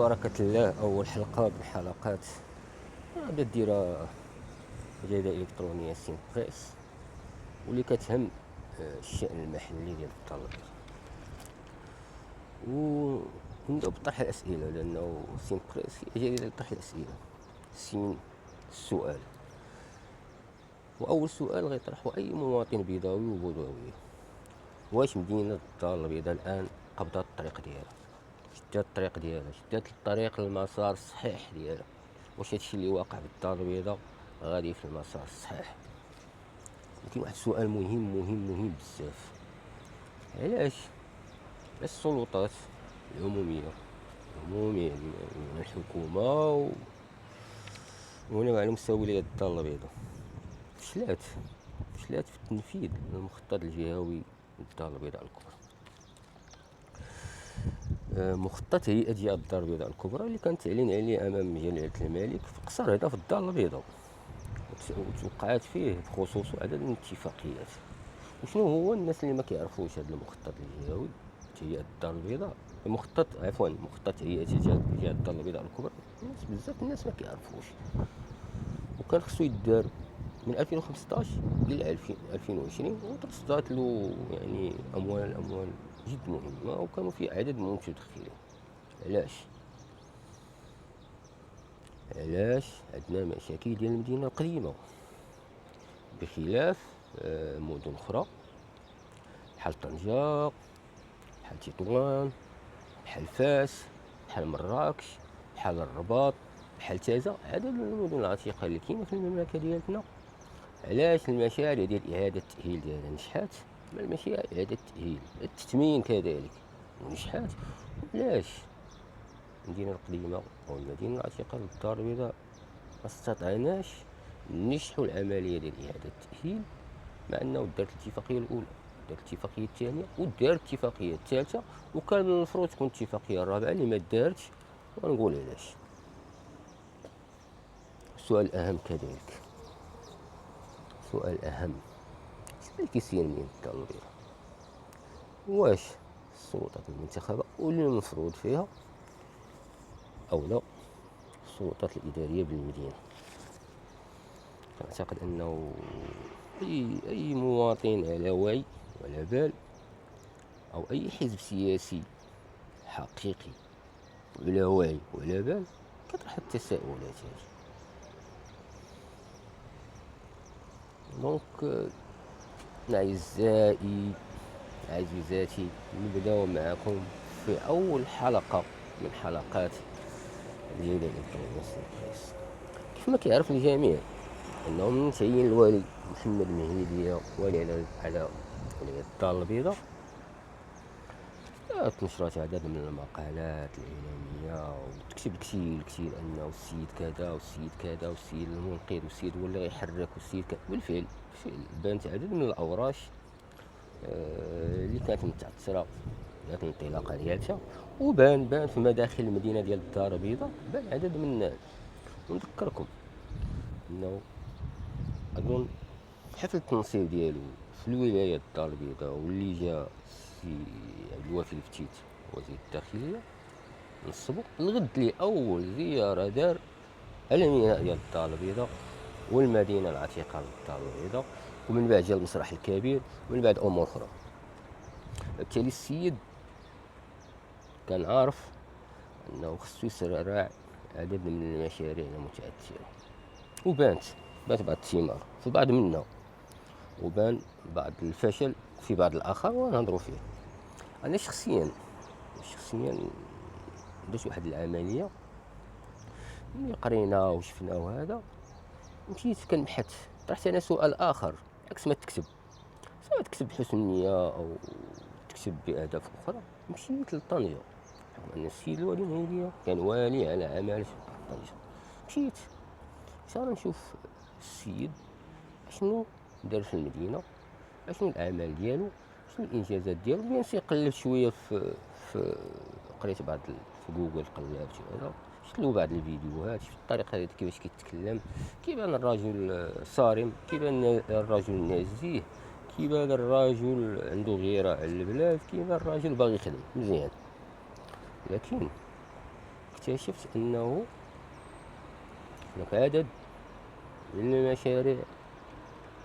ببركة الله أول حلقة من حلقات غادي ديرها جريدة إلكترونية سين بريس واللي كتهم الشأن المحلي ديال الدار البيضاء. ونبداو بطرح الأسئلة لأنه سين بريس هي جريدة لطرح الأسئلة. سين السؤال، وأول سؤال غيطرحه أي مواطن بيضاوي وبيضاوية: واش مدينة الدار البيضاء الآن قبضات الطريق ديالها، شدات الطريق ديالها، شدات الطريق للمسار الصحيح ديالها؟ واش هادشي اللي واقع في الدار البيضاء غادي في المسار الصحيح؟ وكاين واحد السؤال مهم بزاف: علاش السلطات العمومية من الحكومة وهنا على مستوى ولاية الدار البيضاء فشلات في التنفيذ المخطط الجهوي للدار البيضاء الكبرى؟ مخطط هيئة ديال الدار البيضاء الكبرى اللي كانت تعلن عليه أمام جلالة الملك قصر هذا في الدار البيضاء، وتوقعات فيه بخصوص عدد من الاتفاقيات. وشنو هو الناس اللي ما كيعرفوش هذا المخطط الجهوي هيئة الدار البيضاء، مخطط هيئة ديال الدار البيضاء الكبرى؟ بزاف الناس ما كيعرفوش، وكان خصو يدار من 2015 إلى 2020 وتصدات له يعني أموال جد مهمة وكانوا فيه عدد من المتدخلين. علاش عندنا مشاكل ديال المدينة القديمة بخلاف مدن أخرى بحال طنجة، بحال تطوان، بحال فاس، بحال مراكش، بحال الرباط، بحال تازة، عدد من المدن العتيقة اللي كاينة في المملكة ديالتنا؟ علاش المشاريع ديال إعادة التأهيل ديالها نجحات، ما المشاريع إعادة التأهيل التثمين كذلك ونجحات؟ علاش المدينة القديمة أو المدينة العتيقة للدار البيضاء ما استطعناش نجحوا العملية ديال إعادة التأهيل، مع أنه دارت الاتفاقية الأولى، دارت الاتفاقية الثانية، ودارت الاتفاقية الثالثة، وكان من المفروض تكون الاتفاقية الرابعة اللي ما دارتش، ونقول علاش. سؤال أهم كذلك، سؤال أهم: شنو كيسير من الدار البيضاء؟ واش السلطات المنتخبة واللي المفروض فيها أو لا السلطات الإدارية بالمدينة؟ أعتقد أنه أي مواطن على وعي وعلى بال، أو أي حزب سياسي حقيقي على وعي وعلى بال كطرح التساؤلات هذه. دونك أعزائي عزيزاتي، نبداو معكم في أول حلقة من حلقات الجريدة الإلكترونية سين بريس. كيف ما كيعرف الجميع أنه من تعيين الوالي محمد مهيدية والي على ولاية الدار البيضاء تنشرت عدد من المقالات الإعلامية وتكتب كثير أنه السيد كذا والسيد كذا والسيد المنقذ والسيد هو اللي غيحرك والسيد كذا. بالفعل بانت عدد من الأوراش اللي كانت متعثرة ذات الانطلاقة ديالتها، وبان في مداخل المدينة ديال الدار البيضاء بان عدد من الناس. ونذكركم أنه أظن حفل التنصيب ديالو في الولاية الدار البيضاء واللي جا سي عبد الوافي الفتيت وزير الداخلية نصبو الغد لي أول زيارة دار على الميناء ديال الدار البيضاء والمدينة العتيقة للدار البيضاء، ومن بعد جا المسرح الكبير، ومن بعد أمور أخرى. بالتالي السيد كان عارف أنه خصو يسرع عدد من المشاريع المتعثرة، وبانت بعض الثمار في بعض منها، وبان بعض الفشل في بعض الآخر ونهضروا فيه. أنا شخصيا درت واحد العملية ملي قرينا وشفنا وهذا، مشيت كنبحث، طرحت أنا سؤال آخر عكس ما تكتب، سواء تكتب بحسن نية أو تكتب بأهداف أخرى. مشيت لطنجة بحكم أن السيد الوالي مهيدية كان والي على عمل طنجة. مشيت صار نشوف السيد شنو دار في المدينة، شنو الأعمال ديالو، شنو الإنجازات ديالو. بيان سي قلبت شوية في قريت بعض في جوجل، قلبت هذا، شفت له بعض الفيديوهات، شفت الطريقة هذه كيفاش كيتكلم، كيبان الرجل صارم، كيبان الرجل نزيه، كيبان الرجل عنده غيرة على البلاد، كيبان الرجل باغي يخدم مزيان. لكن اكتشفت أنه هناك عدد من المشاريع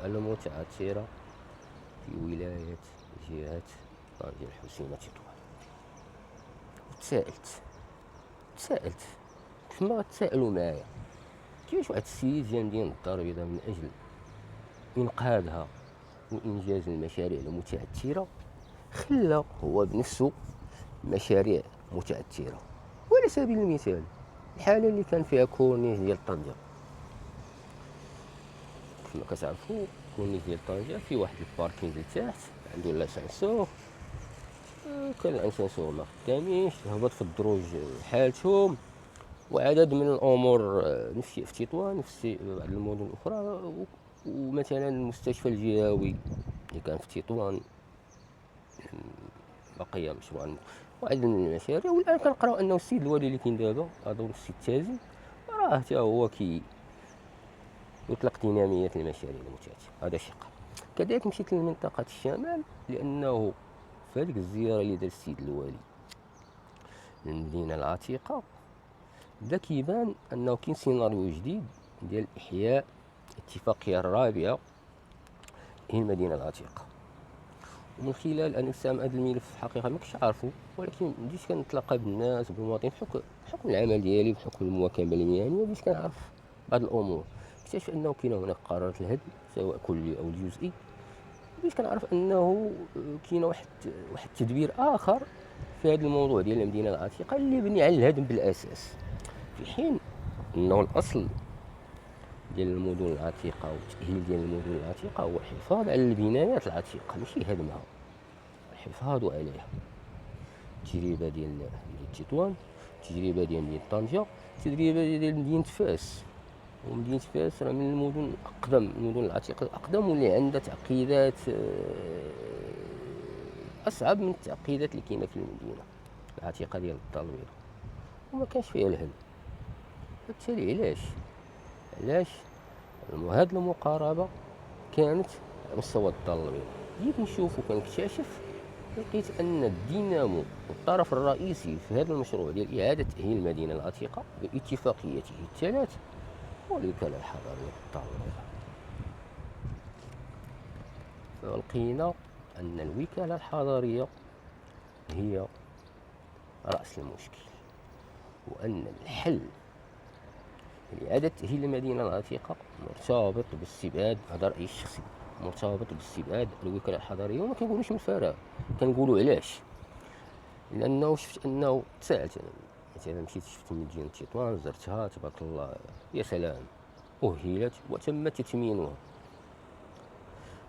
المتعثرة في ولاية جهة طنجة الحسينة تطوان. تساءلت كيفما غتسائلوا معايا كيفاش واحد السيد جا مدينة الدار البيضاء من أجل إنقاذها وإنجاز المشاريع المتعثرة خلى هو بنفسه مشاريع متعثرة. وعلى سبيل المثال الحالة اللي كان فيها كورنيش ديال طنجة، كما كتعرفوا كورنيش ديال طنجة في واحد الباركينغ لتحت عنده لاسانسور، كان الاسانسور ما خداميش، هبط في الدروج حالتهم، وعدد من الامور نفسيه في تطوان نفس بعض المدن الاخرى، ومثلا المستشفى الجهوي اللي كان في تطوان بقي مشروعا وعدد من المشاريع. والان كنقراو انه السيد الوالي اللي كاين دابا اظن السيد تازي راه حتى هو يطلق ديناميه المشاريع المتعثره. هذا شق. كذلك مشيت لمنطقه الشمال لانه في هذيك الزياره اللي دار السيد الوالي للمدينه العتيقه بدا كيبان انه كاين سيناريو جديد ديال احياء الاتفاقيه الرابعه هي المدينه العتيقه. ومن خلال ان سام هذا الملف في الحقيقه ما كنتش عارفه، ولكن بديت كنتلاقى بالناس بالمواطنين بحكم العمل ديالي بحكم المواكبه المهنيه، بديت كنعرف بعض الامور. اكتشف انه كاين هناك قرارات الهدم سواء كلي او جزئي. بديت كنعرف انه كاين واحد التدبير اخر في هذا الموضوع ديال المدينه العتيقه اللي يبني على الهدم بالاساس، في حين انه الاصل ديال المدن العتيقه والتاهيل ديال المدن العتيقه هو الحفاظ على البنايات العتيقه ماشي هدمها، الحفاظ عليها. التجربه ديال تطوان، التجربه ديال مدينه طنجه، التجربه ديال مدينه فاس. ومدينه فاس راه من المدن اقدم، المدن العتيقه الاقدم واللي عندها تعقيدات اصعب من التعقيدات اللي كاينه في المدينه العتيقه ديال الدار البيضاء، وما كانش فيها الهدم. فبالتالي علاش هاد المقاربه كانت على مستوى الدار البيضاء. جيت نشوف وكنكتشف لقيت ان الدينامو والطرف الرئيسي في هذا المشروع ديال اعاده تاهيل المدينه العتيقه باتفاقيته الثلاث هو الوكاله الحضريه للدار البيضاء. فلقينا ان الوكاله الحضريه هي راس المشكل، وان الحل لإعادة تأهيل المدينة العتيقة مرتبط باستبعاد، هذا رأيي الشخصي، مرتبط باستبعاد الوكالة الحضرية. وما كنقولوش من الفراغ، كنقولوا علاش. لأنه شفت أنه تساءلت أنا مثلا، مشيت شفت مدينة تطوان زرتها تبارك الله يا سلام، أهلت وتم تثمينها.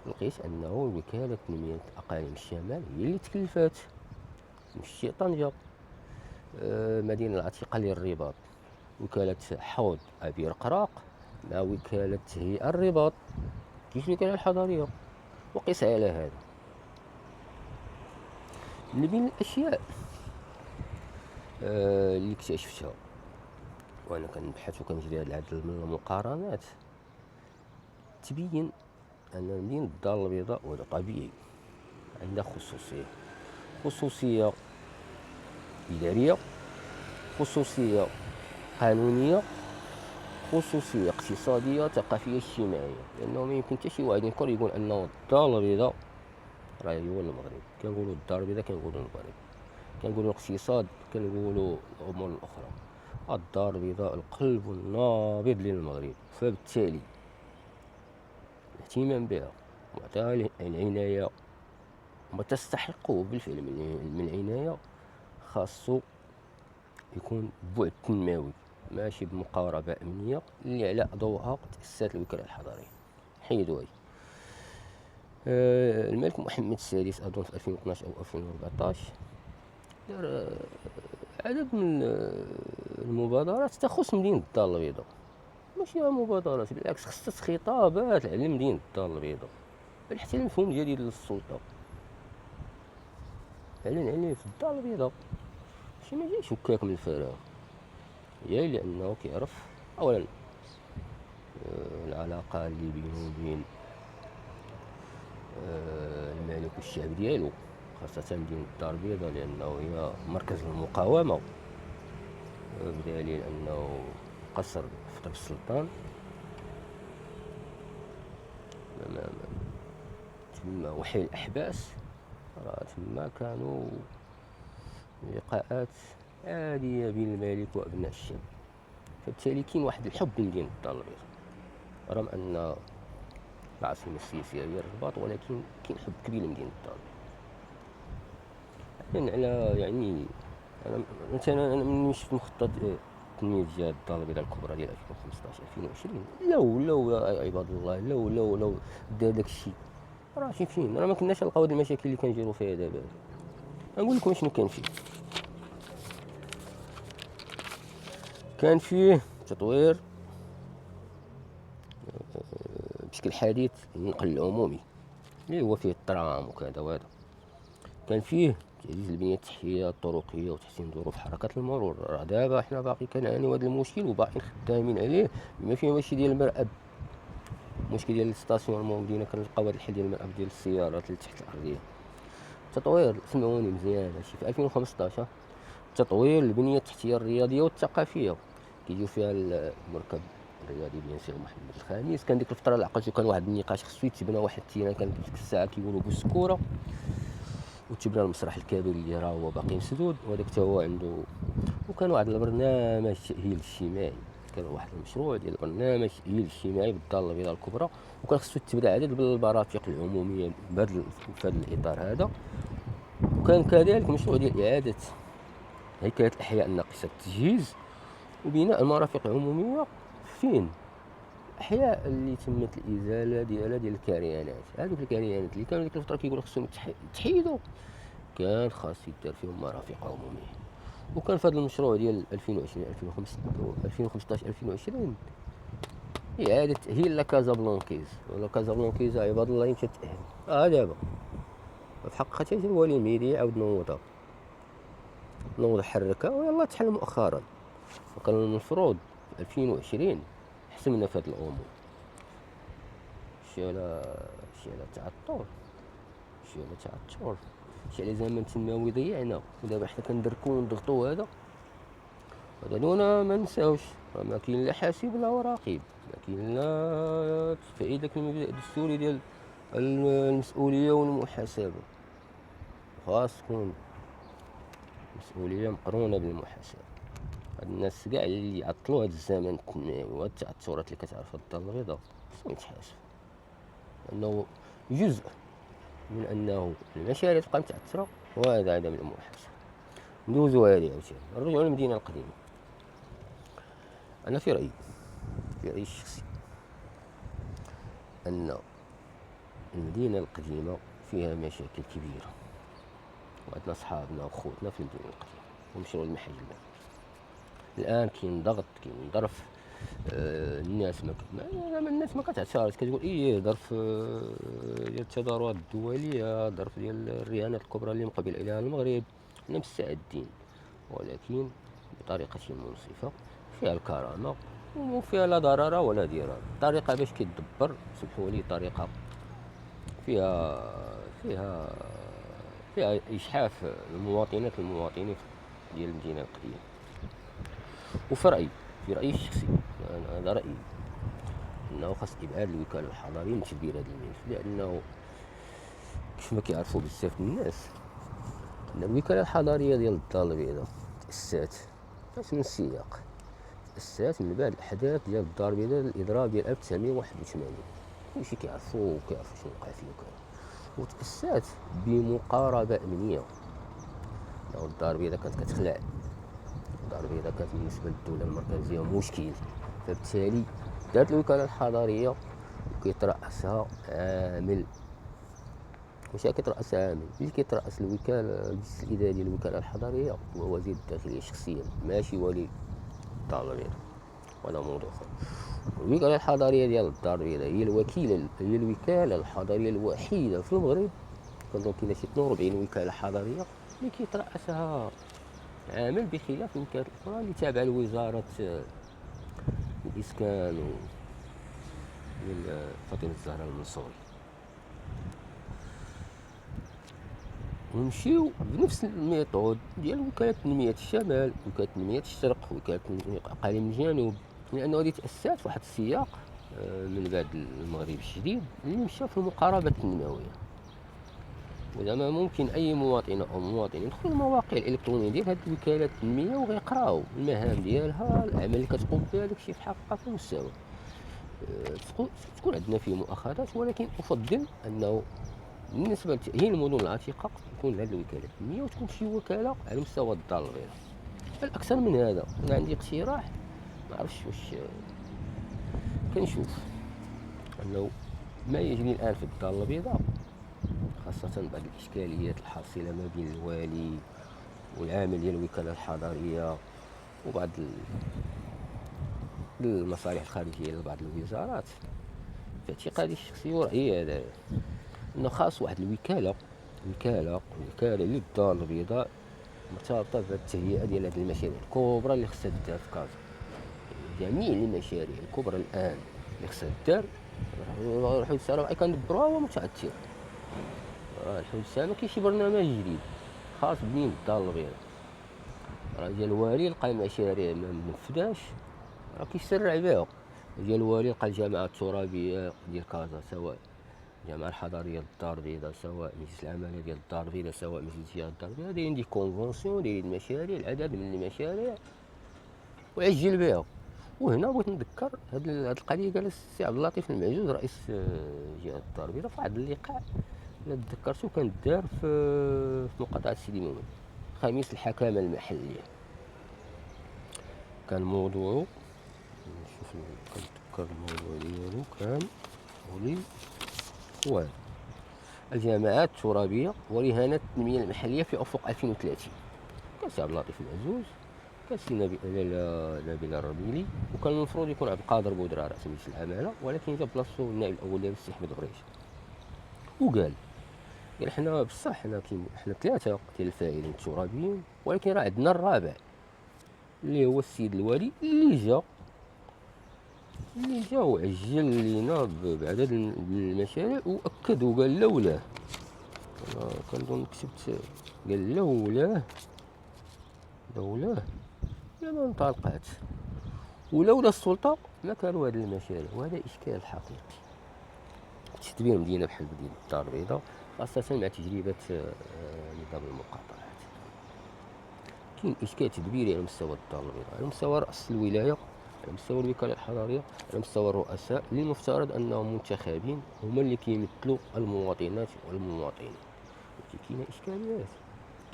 لقيت أنه وكالة تنمية أقاليم الشمال هي اللي تكلفات، مشي طنجة. مدينة العتيقة للرباط وكالة حوض أبير قراق مع وكالة هيئة الرباط، كيف الوكالة الحضرية. وقس على هذا. اللي بين الأشياء اللي اكتشفتها وأنا كنبحث وكنجري هذا العدد من المقارنات، تبين أن مدينة الدار البيضاء وهذا طبيعي عندها خصوصية إدارية، خصوصية قانونية، خصوصية اقتصادية، ثقافية، اجتماعية. لأنه ما يمكن حتى شي واحد يقول أنه الدار البيضاء راه هو المغرب. كنقولوا الدار البيضاء كنقولوا المغرب، كنقولوا الاقتصاد كنقولوا الأمور الأخرى. الدار البيضاء القلب النابض للمغرب، فبالتالي الاهتمام بها وإعطائها العناية وما تستحقه بالفعل من عناية خاصو يكون بعد تنموي ماشي بمقاربة أمنية اللي على ضوءها تأسست الوكالة الحضرية. حيدوا هاي. الملك محمد السادس أظن في 2012 أو 2014 دار عدد من المبادرات تخص مدينة الدار البيضاء، ماشي مبادرات بالعكس، خصت خطابات على مدينة الدار البيضاء، بل حتى المفهوم جديد للسلطة أعلن عليه في الدار البيضاء. ماشي ما جايش هكاك من الفراغ، جاي لأنه كيعرف أولا العلاقة اللي بينه وبين الملك والشعب ديالو، خاصة مدينة الدار البيضاء لأنه هي مركز المقاومة بدليل أنه قصر فترة السلطان تما وحي الأحباس، راه تما كانوا لقاءات عادية بين الملك وأبناء الشعب. فبالتالي كاين واحد الحب لمدينة الدار البيضاء، رغم أن العاصمة السياسية هي الرباط، ولكن كاين حب كبير لمدينة الدار البيضاء. على يعني أنا مثلا ملي شفت مخطط التنمية ديال الدار البيضاء الكبرى ديال 2015 2020، لو عباد الله لو دار داك الشيء، راه فين راه ما كناش نلقاو هاد المشاكل اللي كنجيرو فيها دابا. نقول لكم شنو كان فيه. كان فيه تطوير بشكل حديث النقل العمومي اللي هو فيه الترام وكذا وهذا. كان فيه تعزيز البنية التحتية الطرقية وتحسين ظروف حركة المرور. راه دابا حنا باقي كنعانيو هذا المشكل وباقيين خدامين عليه، بما فيه ماشي ديال المرأب، المشكل ديال الستاسيونمون بدينا كنلقاو هذا الحل ديال المرأب ديال السيارات اللي تحت الأرضية. تطوير، سمعوني مزيان، هادشي في 2015 تطوير البنية التحتية الرياضية والثقافية، كيجيو فيها المركب الرياضي ديال سي محمد الخامس. كان ديك الفترة اللي عقلتو كان واحد النقاش خصو يتبنى واحد التيران، كان ديك الساعة كيقولوا بوسكورة، وتبنى المسرح الكبير اللي راه هو باقي مسدود، وهذاك حتى هو عنده. وكان واحد البرنامج التأهيل الاجتماعي، كان واحد المشروع ديال برنامج التأهيل الاجتماعي بالدار البيضاء الكبرى، وكان خصو تبدا عدد من المرافق العمومية في هذا الإطار هذا. وكان كذلك مشروع ديال إعادة هيكلة الأحياء الناقصة التجهيز وبناء المرافق العمومية فين الأحياء اللي تمت الإزالة ديالها ديال الكريانات. هذوك الكريانات اللي كانوا ديك الفترة كيقولوا خصهم يتحيدوا، كان خاص يدار فيهم مرافق عمومية. وكان في هذا المشروع ديال 2020 2015 2020 إعادة تأهيل لا كازابلانكيز. ولا كازابلانكيز عباد الله يمشي تأهل دابا في الحقيقة حتى هو الميديا عاود نوض حركها ويلا تحل مؤخرا. وكان المفروض في 2020 حسمنا في هاد الأمور. شي على تعطل، شي على زمن تنموي ضيعنا، ودابا حنا كندركو ونضغطو. هذا دونا ما نساوش، ما كاين لا حاسب لا راقب، ما كاين لا تفعيل داك المبدأ الدستوري ديال المسؤولية والمحاسبة. خاص تكون مسؤولية مقرونة بالمحاسبة. هاد الناس كاع اللي يعطلوا هاد الزمن التنموي وهاد التعثرات اللي كتعرف الدار البيضاء خصهم يتحاسبوا، لأنه جزء من أنه المشاريع تبقى متعثرة وهذا عدم المحاسبة. ندوزو هادي عاوتاني نرجعو للمدينة القديمة. أنا في رأيي الشخصي أن المدينة القديمة فيها مشاكل كبيرة، وعندنا صحابنا وخوتنا في المدينة القديمة ومشروع المحل المدني. الآن كاين ضغط، كاين ظرف. الناس ما كتعترض، كتقول ظرف ديال التظاهرات الدولية، ظرف ديال الرهانات الكبرى اللي مقبل عليها المغرب، حنا مستعدين، ولكن بطريقة منصفة فيها الكرامة وفيها لا ضرر ولا ضرار. طريقة باش كيدبر، سمحوا لي، طريقة فيها إجحاف المواطنين ديال المدينة القديمة. وفي رأيي الشخصي، هذا رأيي، أنه خاص إبعاد الوكالة الحضرية من تدبير هذا الملف، لأنه كيف ما كيعرفوا بزاف من الناس أن الوكالة الحضرية ديال الدار البيضاء تأسست من السياق، تأسست من بعد الأحداث ديال الدار البيضاء الإضراب ديال 1981. كلشي كيعرفوا شنو وقع فيه وكذا. وتأسست بمقاربة أمنية، لأن الدار البيضاء كانت كتخلع، الدار البيضاء كانت بالنسبة للدولة المركزية مشكل. فبالتالي دارت الوكالة الحضرية وكيترأسها عامل، اللي كيترأس الوكالة المجلس الإداري ديال الوكالة الحضرية هو وزير الداخلية شخصيا، ماشي ولي الدار البيضاء ولا موضوع آخر. الوكالة الحضرية ديال الدار البيضاء هي الوكالة الحضرية الوحيدة في المغرب. كنظن كاين شي 42 وكالة حضرية اللي كيترأسها عامل، بخلاف الوكالات الأخرى اللي تابعة لوزارة الإسكان ديال فاطمة الزهراء المنصوري. ونمشيو بنفس الميثود ديال وكالة تنمية الشمال، وكالة تنمية الشرق، وكالة أقاليم الجنوب، لأنه هذه تأسست في واحد السياق من بعد المغرب الجديد اللي مشى في المقاربة التنموية. وزعما ممكن أي مواطنة أو مواطن يدخل المواقع الإلكترونية ديال هاد الوكالات التنمية وغيقراو المهام ديالها، الأعمال اللي كتقوم بها، داكشي في حقها في المستوى. تكون عندنا فيه مؤاخذات، ولكن أفضل أنه بالنسبة لتأهيل المدن العتيقة تكون هذه الوكالات التنمية، وتكون شي وكالة على مستوى الدار البيضاء. بل أكثر من هذا، أنا عندي اقتراح، ما عرفتش واش كنشوف أنه ما يجري الآن في الدار البيضاء، خاصة بعض الإشكاليات الحاصلة ما بين الوالي والعامل ديال الوكالة الحضرية وبعض المصالح الخارجية لبعض الوزارات. في اعتقادي الشخصي ورأيي هذا، أنه خاص واحد وكالة للدار البيضاء مرتبطة بالتهيئة ديال هذه المشاريع الكبرى اللي خصها تدار في كازا. جميع المشاريع الكبرى الآن اللي خصها تدار، الحوت السلام كندبروها هو متأثر. الحوت السلام ما كاينش شي برنامج جديد خاص بنين الدار البيضاء. راه جا الوالي لقى المشاريع ما منفذاش، راه كيسرع بها. جا الوالي لقى الجامعة الترابية ديال كازا، سواء الجامعة الحضرية للدار البيضاء، سواء مجلس العمالة ديال الدار البيضاء، سواء مجلس ديال الدار البيضاء، دايرين دي كونفونسيون، دايرين المشاريع، العدد من المشاريع وعجل بها. وهنا بغيت نذكر هاد القضيه قال السي عبد اللطيف المعجوز رئيس جهه الدار البيضاء في واحد اللقاء، الا تذكرتو كان دار في مقاطعه سيدي مؤمن، خميس الحكامه المحليه. كان موضوعه، نشوف كنتذكر الموضوع ديالو، كان ولي هو الجامعات الترابيه ورهانات التنميه المحليه في افق 2030. كان السي عبد اللطيف المعجوز، كان السي نبيل الرميلي، وكان المفروض يكون عبد القادر بودرة رئيس مجلس العمالة، ولكن جا بلاصتو النائب الأول ديالو السي أحمد غريش. وقال حنا بصح حنا ثلاثة ديال الفاعلين الترابيين، ولكن راه عندنا الرابع اللي هو السيد الوالي اللي جا وعجل لينا بعدد من المشاريع، وأكد وقال لولاه، أنا كنظن كتبت، قال لولاه ما انطلقات، ولولا السلطة ما كانوا هذه المشاريع. وهذا إشكال حقيقي تدبير مدينة بحال مدينة الدار البيضاء، خاصة مع تجربة نظام المقاطعات. كاين إشكال تدبيري على مستوى الدار البيضاء، على مستوى رأس الولاية، على مستوى الوكالة الحضرية، على مستوى الرؤساء اللي المفترض أنهم منتخبين، هما اللي كيمثلوا المواطنات والمواطنين. كاينة إشكاليات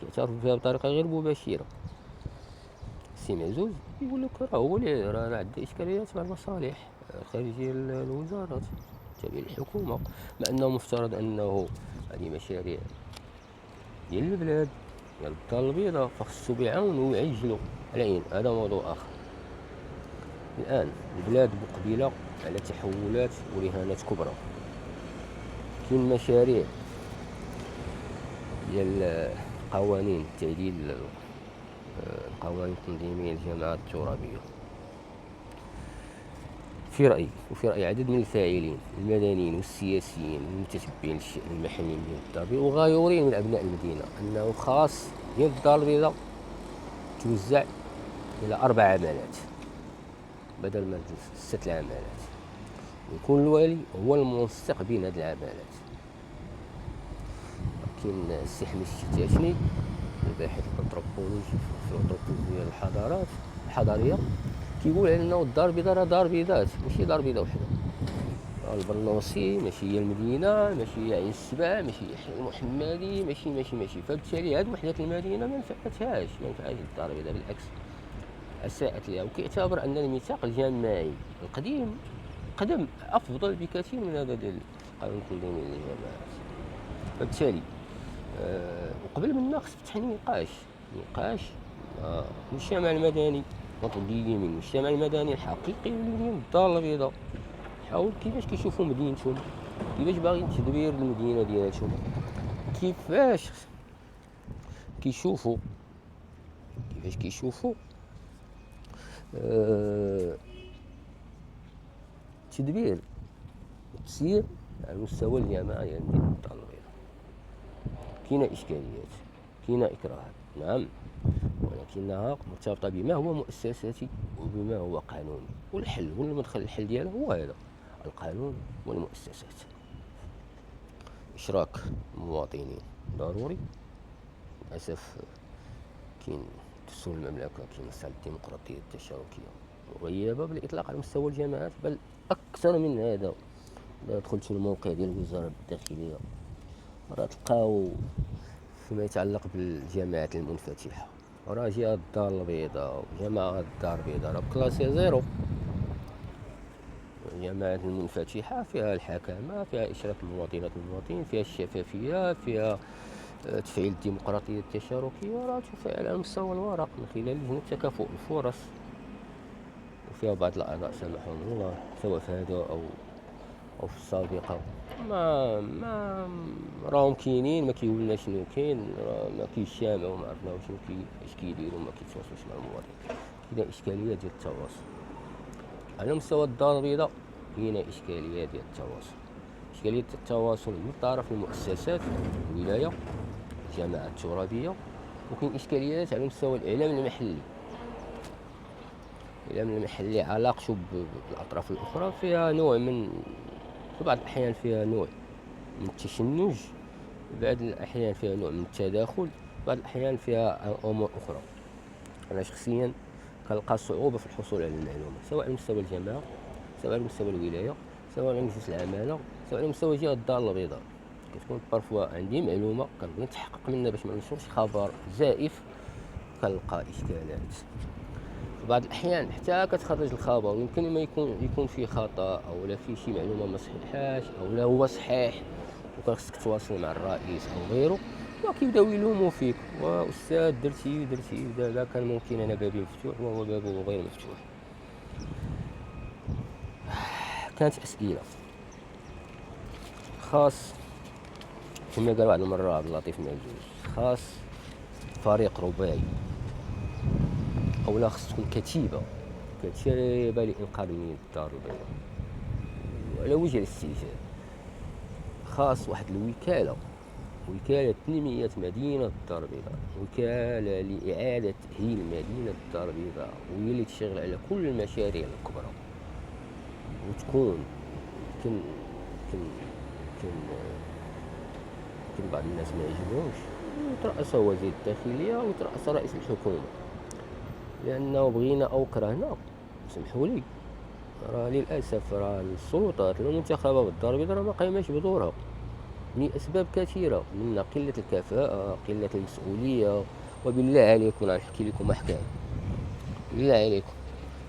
كيعترفوا بها بطريقة غير مباشرة. السي معزوز يقول لك راه هو اللي راه عنده إشكاليات مع المصالح الخارجية للوزارات تابعة للحكومة، مع أنه مفترض أنه هذه مشاريع ديال البلاد ديال الدار البيضاء، فخصو بيعاونوا ويعجلوا. العين هذا موضوع آخر. الآن البلاد مقبلة على تحولات ورهانات كبرى. كاين مشاريع ديال قوانين تعديل القوانين التنظيمية للجماعات الترابية، في رأيي وفي رأي عدد من الفاعلين المدنيين والسياسيين المتتبعين للشأن المحلي من الدار البيضاء وغايورين من أبناء المدينة، أنه خاص ديال الدار البيضاء توزع إلى 4 عمالات بدل من 6 عمالات، ويكون الوالي هو المنسق بين هذه العمالات. كاين السي حميد الشتاشني الباحث الأنثروبولوجي في الأنثروبولوجيا الحضارات الحضارية، كيقول أنه الدار البيضاء راه دار بيضات، ماشي دار بيضاء وحده. البرنوسي ماشي هي المدينة، ماشي هي عين السبع، ماشي هي حي المحمدي، ماشي. فبالتالي هاد وحدات المدينة ما نفعتهاش الدار البيضاء، بالعكس أساءت لها. وكيعتبر أن الميثاق الجماعي القديم قدم أفضل بكثير من هذا ديال القانون التنظيمي للجماعات. فبالتالي وقبل من خص فتح نقاش المجتمع المدني وتضييق من المجتمع المدني الحقيقي من الدار البيضاء، حاول كيفاش كيشوفوا مدينتهم، كيفاش باغيين تدبير المدينة ديالتهم، كيفاش كيشوفوا تدبير التسيير على مستوى الجماعة ديال مدينة الدار البيضاء. كاينة إشكاليات، كاينة إكراهات، نعم، ولكنها مرتبطة بما هو مؤسساتي وبما هو قانوني، والحل والمدخل الحل ديالها هو هذا: القانون والمؤسسات. إشراك المواطنين ضروري. للأسف كاين دستور المملكة، كاين مسألة الديمقراطية التشاركية مغيبة بالإطلاق على مستوى الجامعات، بل أكثر من هذا. إذا دخلت الموقع ديال وزارة الداخلية راه تلقاو فيما يتعلق بالجامعات المنفتحة راه جهة الدار البيضاء وجماعة الدار البيضاء راه بكلاسي زيرو. الجامعات المنفتحة فيها الحكامة، فيها إشراك المواطنات والمواطنين، فيها الشفافية، فيها تفعيل الديمقراطية التشاركية، راه تفعل على مستوى الورق من خلال لجنة تكافؤ الفرص، وفيها بعض الأعضاء سامحهم الله سواء في هذا أو في السابقة ما راهم كاينين، ما كيقولنا شنو كاين، راه ما كيجتمعوا، ما عرفناو شنو اش كيديروا، ما كيتواصلوش مع المواطن. كاينه اشكاليه ديال التواصل على مستوى الدار البيضاء، كاينه اشكاليه ديال التواصل، اشكاليه التواصل من طرف المؤسسات الولايه الجماعات الترابيه، وكاين اشكاليات على مستوى الاعلام المحلي. الاعلام المحلي علاقته بالاطراف الاخرى فيها نوع من، في بعض الاحيان فيها نوع من التشنج، بعض الأحيان فيها نوع من التداخل، بعض الأحيان فيها أمور أخرى. أنا شخصيا كنلقى صعوبة في الحصول على المعلومة، سواء على مستوى الجامعة، سواء على مستوى الولاية، سواء على مجلس العمالة، سواء على مستوى جهة الدار البيضاء. كتكون بارفوا عندي معلومة كنبغي نتحقق منها باش ما ننشرش خبر زائف، كنلقى إشكالات. في بعض الأحيان حتى كتخرج الخبر ويمكن ما يكون فيه خطأ، أو لا فيه شي معلومة ما صحيحاش، أو لا هو صحيح وخاصك تواصل مع الرئيس او غيره، وكيبداو يلوموا فيك: واستاذ درتي دابا كان ممكن انا بابي مفتوح وهو بابه غير مفتوح. كانت اسئله خاص كما قال واحد المره عبد اللطيف معزوز، خاص فريق رباعي او لا خص تكون كتيبه لانقاذ مدينه الدار البيضاء على وجه الاستئجاب. خاص واحد الوكاله، وكالة تنمية مدينة الدار البيضاء، وكالة لإعادة تأهيل مدينة الدار البيضاء، وهي اللي تشتغل على كل المشاريع الكبرى. وتكون كن كن كن كن بعض الناس ما يعجبهمش يترأسها وزير الداخلية ويترأسها رئيس الحكومة، لأنه بغينا أو كرهنا سمحوا لي راه للأسف راه السلطات المنتخبة بالدار البيضاء راه ما قايماش بدورها لأسباب كثيرة، منها قلة الكفاءة، قلة المسؤولية. وبالله عليكم نحكي لكم أحكام، بالله عليكم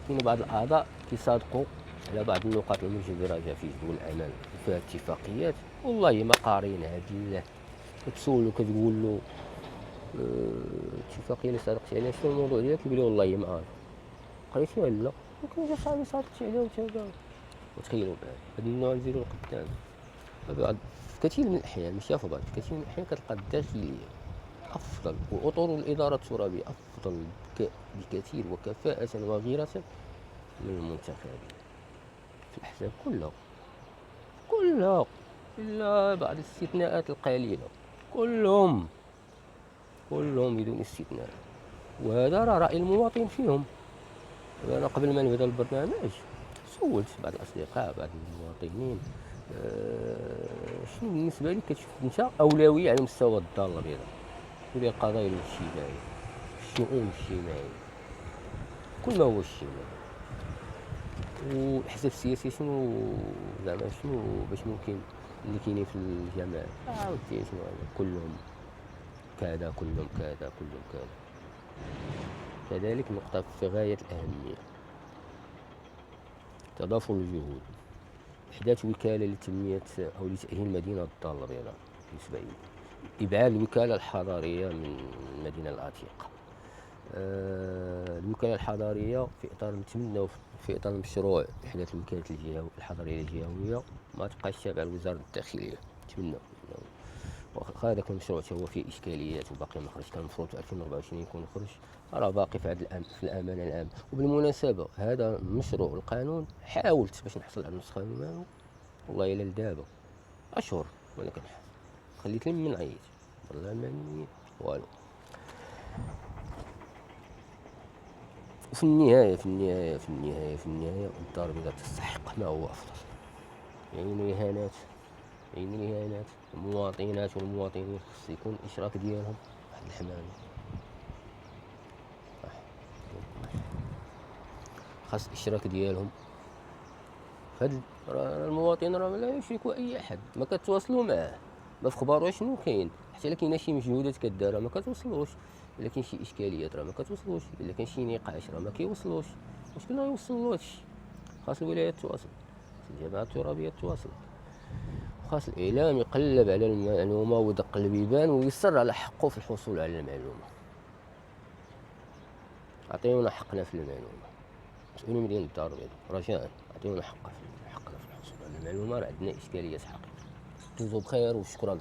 كاين بعض الأعضاء كيصادقوا على بعض النقاط المجدرجة في جدول الأعمال وفيها اتفاقيات والله ما قارينها بالله. كتسولو كتقول له الاتفاقية اللي صادقتي عليها شنو الموضوع ديالك؟ يقول لي والله ما عارف. قريتيها لا؟ ممكن جا صاحبي صادقتي عليها وتابع. وتخيلوا معايا هاد النوع نزيدو لقدام. في كثير من الأحيان ماشي في بعض، في كثير من الأحيان كتلقى الداخلية أفضل وأطر الإدارة الترابية أفضل بكثير وكفاءة وغيرة من المنتخبين في الأحزاب كلها إلا بعض الاستثناءات القليلة، كلهم بدون استثناء. وهذا راه رأي المواطن فيهم. أنا قبل ما نبدا البرنامج سولت بعض الأصدقاء بعض المواطنين شنو بالنسبة لك كتشوف انت أولوية على مستوى الدار البيضاء؟ قال لي القضايا الاجتماعية، الشؤون الاجتماعية، كل ما هو اجتماعي. والأحزاب السياسية شنو زعما شنو باش ممكن اللي كاينين في الجماعة ودي شنو كلهم كذا كلهم كذا كلهم كذا. كذلك نقطة في غاية الأهمية: تضافر الجهود، إحداث وكالة لتنمية أو لتأهيل مدينة الدار البيضاء بالنسبة لي، إبعاد الوكالة الحضارية من المدينة العتيقة. الوكالة الحضارية في إطار نتمنى في إطار مشروع إحداث الوكالة الحضارية الجهوية ما تبقاش تابعة لوزارة الداخلية. نتمنى واخا هذاك المشروع هو فيه إشكاليات وباقي ما خرجش، كان المفروض في 2024 يكون خرج، راه باقي في هذا في الأمانة العامة. وبالمناسبة هذا المشروع القانون حاولت باش نحصل على النسخة منه والله إلا لدابا أشهر وأنا كنحاول، خليت لي من عيط طلع المعنويات والو. في النهاية الدار البيضاء تستحق ما هو أفضل. يعين الإهانات، المواطنات والمواطنين خص يكون الإشراك ديالهم واحد الحماية، خاص الإشراك ديالهم فهاد. راه المواطن راه لا يشرك أي أحد، ما كتواصلوا معاه، ما في خبارو شنو كاين، حتى إلا كاينة شي مجهودات كدار راه ما كتوصلوش، إلا كاين شي إشكاليات راه ما كتوصلوش، إلا كاين شي نقاش راه ما كيوصلوش. شكون غيوصلو هادشي؟ خاص الولايات تواصل، خاص الجماعات الترابية تواصل، خاص الإعلام يقلب على المعلومة ويدق البيبان ويصر على حقه في الحصول على المعلومة. عطيونا حقنا في المعلومة، مسؤولين مدينة الدار البيضاء رجاء عطيونا حقنا في الحصول على المعلومة، راه عندنا إشكاليات حقيقية. دوزو بخير وشكرا.